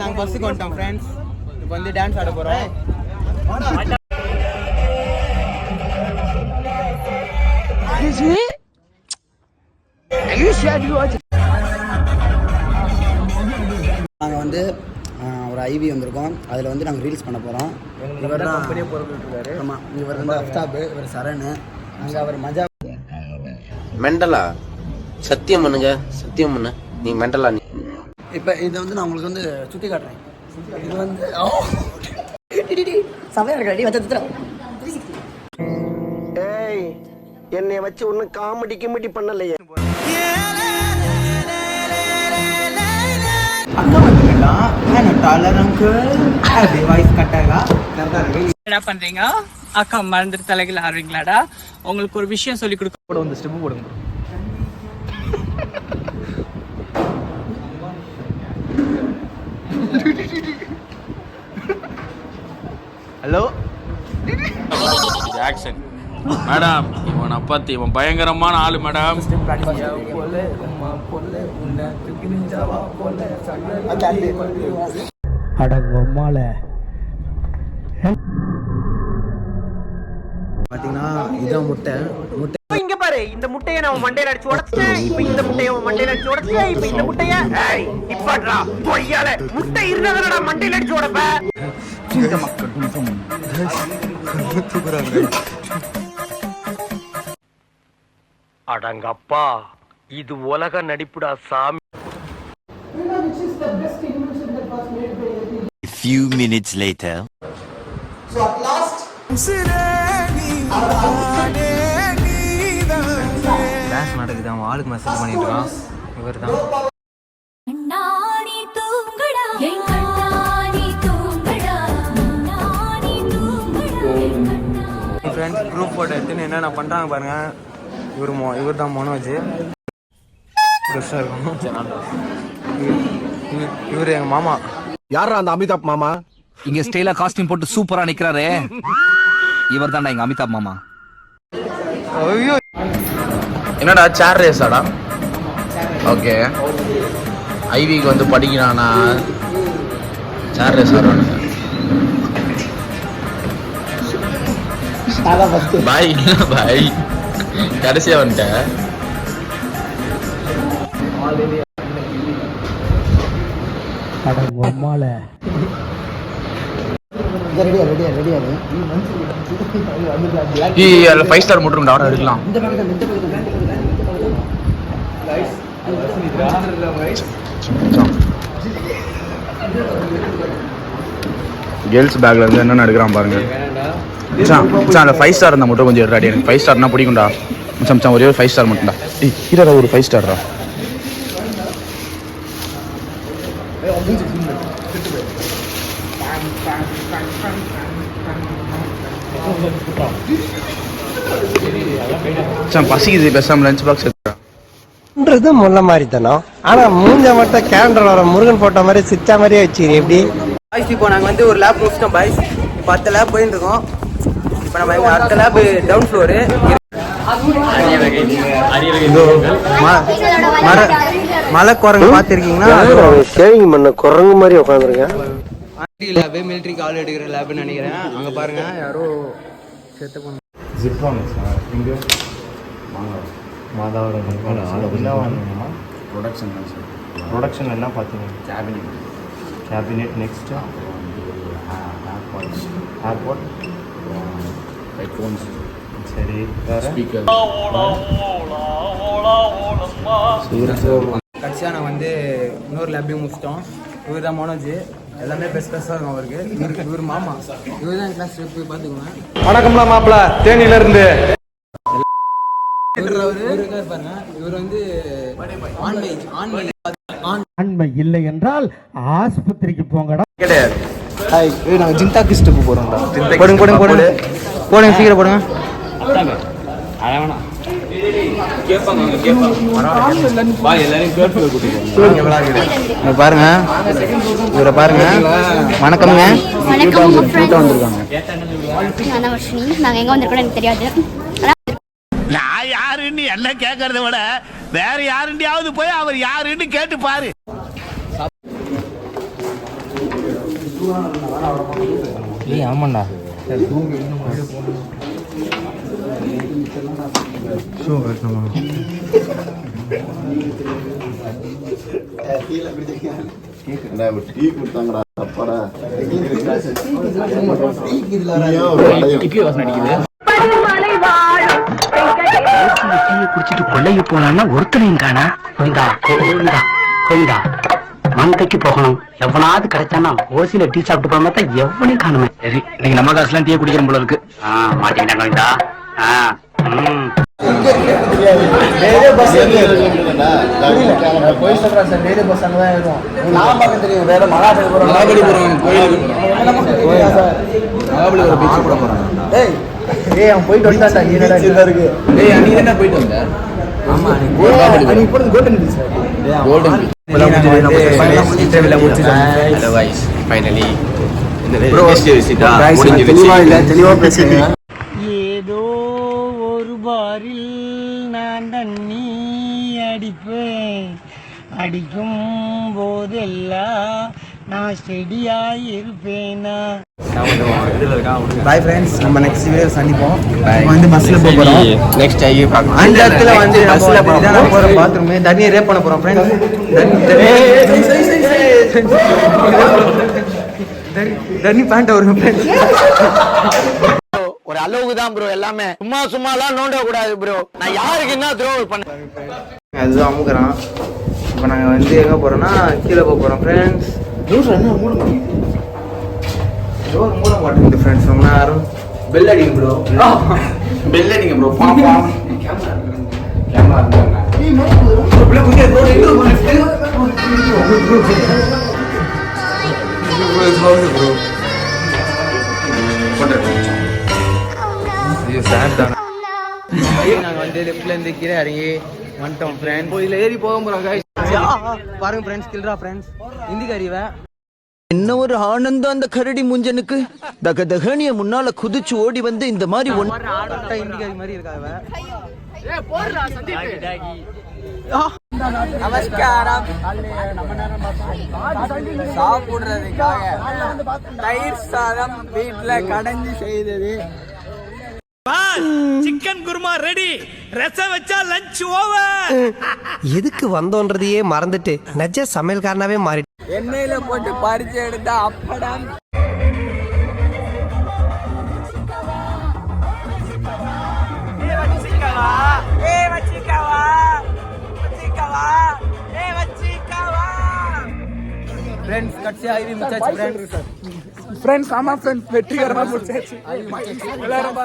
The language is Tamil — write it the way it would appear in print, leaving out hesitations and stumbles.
நாங்கள் பஸ்ஸுக்கு வந்துட்டோம் ஃப்ரெண்ட்ஸ். இப்போ வந்து டான்ஸ் ஆட போகிறோம். நாங்கள் வந்து ஒரு ஐவி வந்திருக்கோம். அதில் வந்து நாங்கள் ரீல்ஸ் பண்ண போகிறோம். இவர் தான் பெரிய பொருள். ஆமாம், இவர் வந்து அஃப்தாபு, இவர் சரண், அங்கே அவர் மஜா. மெண்டலா சத்தியம் பண்ணுங்க, சத்தியம் பண்ண நீ மெண்டலா. நீ இப்போ இதை வந்து நான் உங்களுக்கு வந்து சுற்றி காட்டுறேன். இது வந்து சமையல் ரெடி வச்சு. ஏய், என்னை வச்சு ஒன்றும் காமெடி கிமெடி பண்ணலையே. என்ன பண்றீங்க? அக்கா மறந்துட்டு தலைகள் ஆடுறீங்களாடா? உங்களுக்கு ஒரு விஷயம் சொல்லி கொடுக்க கூட வந்து ஸ்டெப் போடுங்க. Hello action madam. இவன் அப்பாத்தி, இவன் பயங்கரமான ஆளு மேடம். பாத்தீங்கன்னா இதான் முட்டை. இங்க பாரு, இந்த முட்டையை நான் மண்டையில அடிச்சு உடைச்சேன். இப்ப இந்த முட்டையை மண்டையில அடிச்சு உடைச்சேன். இப்ப இந்த முட்டைய இப்படா பொய்யால முட்டை இருந்ததடா மண்டையில அடிச்சு உடைப்ப. அடங்கப்பா, இது உலக நடிப்புடா சாமி. A few minutes later. So at last dance நடக்குது. அவன் ஆளுக்கு மெசேஜ் பண்ணிட்டு இருக்கான். இவர் தான் ஃப்ரெண்ட்ஸ். குரூப் போட்டோ எடுத்துன்னு என்னென்ன பண்ணுறாங்க பாருங்க. இவர் தான் மனோஜ். ஃப்ரெஷ்ஷாக இருக்கும். இவர் எங்கள் மாமா. யாரா அந்த அமிதாப் மாமா? இங்க ஸ்டைலா காஸ்டியூம் போட்டு சூப்பரா நிக்கிறாரு. இவர் தான்டா எங்க அமிதாப் மாமா. ஐயோ, என்னடா சேர் ரேஸாடா? ஓகே, ஐவிக்கு வந்து படிக்கிறானா? சேர் ரேஸ் ஆடுறானுங்க. பாய் பாய், கடைசியா வந்துட்டேன். ஃபைவ் ஸ்டார் மட்டும் ஆர்டர் எடுக்கலாம். கேர்ள்ஸ் பேக்ல இருந்து என்னென்ன எடுக்கிறான் பாருங்க. அந்த 5 ஸ்டார் இருந்தால் மட்டும் கொஞ்சம் ரெடி. எனக்கு 5 ஸ்டார்னா பிடிக்கும்டா. மச்சான் ஒரே ஒரு 5 ஸ்டார் மட்டும்டா. ஹீரோடா ஒரு 5 ஸ்டார்டா. பசிக்குது, பேசாம லஞ்ச் பாக்ஸ் எடுத்துறது முல்ல மாதிரி தானோ. ஆனா மூஞ்ச மட்டும் கேலண்டர்ல வர முருகன் போட்ட மாதிரி சிச்சா மாதிரியே வச்சுக்கிறீ. எப்படி பாய்ஸ்? இப்போ நாங்கள் வந்து ஒரு லேப் முடிச்சிட்டோம் பாய்ஸ். 10 லேப் போயிட்டு இருக்கோம். இப்போ நம்ம எங்கள் அடுத்த லேப் டவுன் ஃப்ளோரு. மலை குரங்கு பார்த்துருக்கீங்கன்னா சேவிங் பண்ண குரங்கு மாதிரி உட்காந்துருக்கேன். மிலிட்ரி லேபு, மிலிட்ரிக்கு ஆள் எடுக்கிற லேப்னு நினைக்கிறேன். அங்கே பாருங்க, யாரோ செத்து போன ப்ரொடக்ஷன் என்ன பார்த்தீங்க? Cabinet next airport headphones. சரி, வேறு கடைசியாக நான் வந்து இன்னொரு லேப்பையும் முடிச்சிட்டோம். இவர் தான் மனோஜ். எல்லாமே பெஸ்ட்டாக இருக்கும் அவருக்கு. இவர் மாமா. இவர் தான் கிளாஸ் போய் பார்த்துக்குவேன். வணக்கம்ல மாப்பிள்ள, தேனியில இருந்து. பாருங்க, இவர் வந்து ஆண்மை இல்லை என்றால் ஆஸ்பத்திரிக்கு போங்கடா. கிடையாது. நாங்கள் ஜிந்தா கிஸ்டுக்கு போகிறோம்டா. போடுங்க போடுங்க போடுங்க போடுங்க, சீக்கிரம் போடுங்க. பாருங்க, இவரை பாருங்க. வணக்கம்ங்க. நாங்க எங்க வந்திருக்கோம் எனக்கு தெரியாது. நான் யாருன்னு என்ன கேட்கறத விட வேற யாருண்டியாவது போய் அவர் யாருன்னு கேட்டு பாரு. ஏய் ஆமாண்டா ஷூ கட்டணுமா டீ கொடுத்தாங்கடா அப்பாடா இட்லி வாசனை அடிக்குது. குடிச்சிட்டு கொள்ளைக்கு போனான்னா ஒருத்தனையும் காணா. கோயிந்தா கோயிந்தா கோயிந்தா மந்தைக்கு போகணும். எவனாவது கிடைச்சானா ஓசியில டீ சாப்பிட்டு போக மாட்டா எவனையும் காணுமே. சரி இன்னைக்கு நம்ம காசுலாம் டீ குடிக்கிற போல இருக்கு. மாட்டீங்கன்னா கோயிந்தா. போய் சொல்றேன் சார், நேரு பஸ் அங்கே தான் இருக்கும். நான் பார்க்க தெரியும், வேற மகாபலிபுரம் கோயிலுக்கு மகாபலிபுரம் பீச் கூட போறாங்க. ஏய் ஏய் அவன் போயிட்டு வந்தான்டா. நீ என்னடா இருக்கு? ஏய் அன்னைக்கு என்ன போயிட்டு வந்த? ஆமா நீ இப்போ golden beach. Golden beach. Hello guys finally இந்த விசிட்டா முடிஞ்சிருச்சு. தெளிவா பேசுங்க. ஏதோ ஒரு பாரில் நான் தண்ணி அடிப்பேன். அடிக்கும் போதெல்லாம் நான் செடியாய் இருப்பேனா. பாய் ஃப்ரெண்ட்ஸ், நம்ம நெக்ஸ்ட் வீடியோ சந்திப்போம். நம்ம வந்து பஸ்ல போக போறோம். நெக்ஸ்ட் ஐ பார்க்கலாம். அந்த இடத்துல வந்து பஸ்ல போற பாத்ரூம் தண்ணி ரேப் பண்ண போறோம் ஃப்ரெண்ட்ஸ். தண்ணி பேண்ட் வரும் ஃப்ரெண்ட்ஸ். ஒரு அளவுக்கு தான் ப்ரோ எல்லாமே. சும்மாலாம் நோண்ட கூடாது ப்ரோ. நான் யாருக்கு என்ன துரோகம் பண்ணேன்? அதுதான் அமுக்குறான். இப்போ நாங்கள் வந்து எங்கே போகிறோம்னா கீழே போக போகிறோம் ஃப்ரெண்ட்ஸ். டோர் மூட மாட்டேங்குது ஃப்ரெண்ட்ஸ். ரொம்ப நேரம் பெல் அடிங்க ப்ரோ. பெல் அடிங்க ப்ரோ. பாப்பா கேமரா நாங்கள் வந்து லெஃப்ட்ல இருந்து கீழே இறங்கி வந்துட்டோம் ஃப்ரெண்ட்ஸ். இதில் ஏறி போக போகிறோம் guys. பாருங்க ஃப்ரெண்ட்ஸ், கில்ரா ஃப்ரெண்ட்ஸ் இந்திக்கு அறிவை. என்ன ஒரு ஆனந்தம் அந்த கரடி முஞ்சனுக்கு. தகதகனிய முன்னால குதிச்சு ஓடி வந்து இந்த மாதிரி இந்திக்காரி மாதிரி இருக்காங்க. நமஸ்காரம். சாப்பிடுறதுக்காக தயிர் சாதம் வீட்டுல கடைஞ்சி செய்தது. Chicken kurma ready. ரசம் வச்சா லஞ்ச் ஓவர். எதுக்கு வந்தோன்றதையே மறந்துட்டு நஜ சமையல்காரனாவே மாறி எண்ணெயில போட்டு பறிச்சு எடுத்தா அப்படம். ஃப்ரெண்ட்ஸ் கட்சியா ஐவி முச்சாச்சு ஃப்ரெண்ட்ஸ். ஃப்ரெண்ட்ஸ் ஆமா ஃப்ரெண்ட்ஸ் வெற்றிகரமா முடிச்சாச்சு. எல்லாரும்